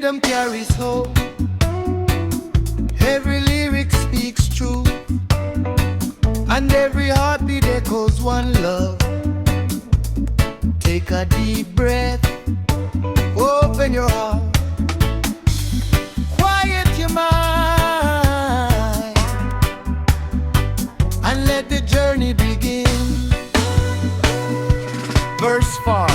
rhythm carries hope. Every lyric speaks true, and every heartbeat echoes one love. Take a deep breath, open your heart, quiet your mind, and let the journey begin. Verse 4.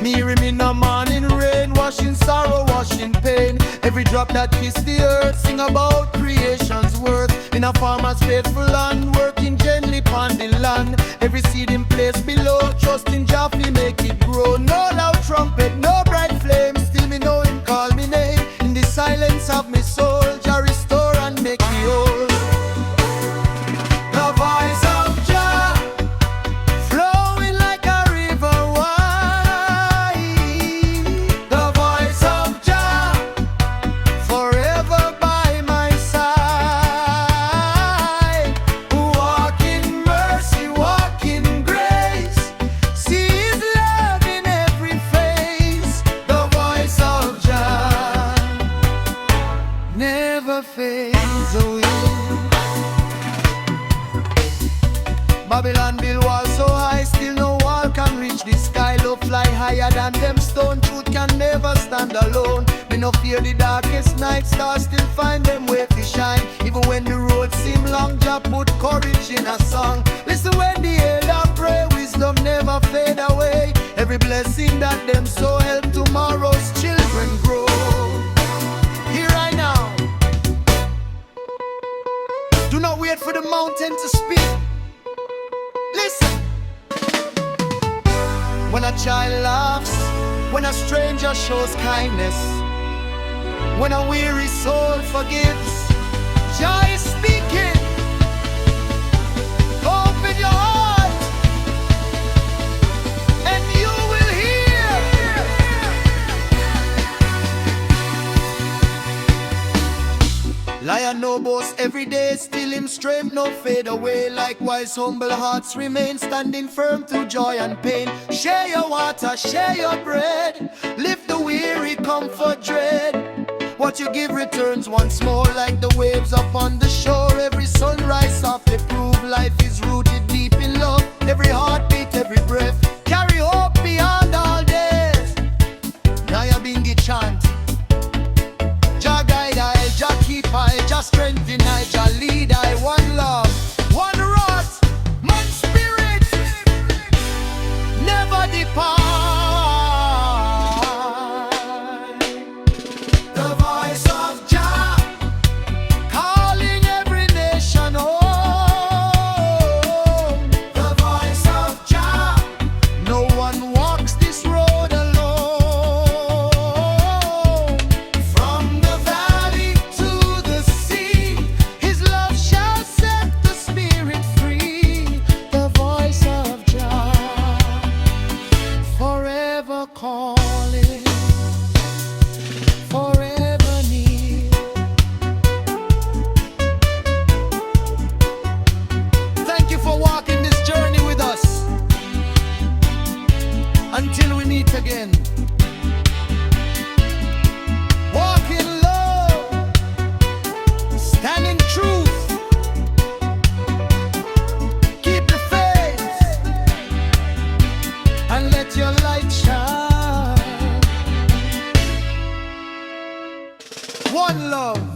Mirroring in the morning rain, washing sorrow, washing pain. Every drop that kissed the earth, sing about creation's worth. In a farmer's faithful land, working gently upon the land. Every seed in place below, trusting Jah fi make it grow. No loud trumpet, no bright flame, still me know him call me name. In the silence of my soul, Jah restore and make me whole. The voice of Jah, flowing like a river wide. The voice of Jah, forever by my side. Walk in mercy, walk in grace, see His love in every face. The voice of Jah never fades away. Babylon build wall so high, still no wall can reach the sky. Love fly higher than them stone, truth can never stand alone. Me no fear the darkest night, stars still find them way to shine. Even when the road seem long, Jah put courage in a song. Listen when the elder pray, wisdom never fade away. Every blessing that them sow help tomorrow's children grow. Here I now, do not wait for the mountain to speak. Listen. When a child laughs, when a stranger shows kindness, when a weary soul forgives, Jah is speaking. Open your heart and you will hear. Lion no boast every day, still him strength no fade away. Likewise humble hearts remain, standing firm through joy and pain. Share your water, share your bread, lift the weary, comfort dread. What you give returns once more, like the waves upon the shore. Every sunrise softly prove life is rooted deep in love. Every heartbeat, every breath, carry hope beyond all days. Now you bingy chant, Jah guide I, Jah keep I, Jah strengthen I, Jah lead I. One love, one wrath, one spirit, never depart. The voice of Jah, calling every nation home. The voice of Jah, no one walks this road alone. From the valley to the sea, His love shall set the spirit free. The voice of Jah, forever calling, forever near. Thank you for walking this journey with us. Until we meet again, walk in love, stand in truth, keep the faith, and let your light shine. One love.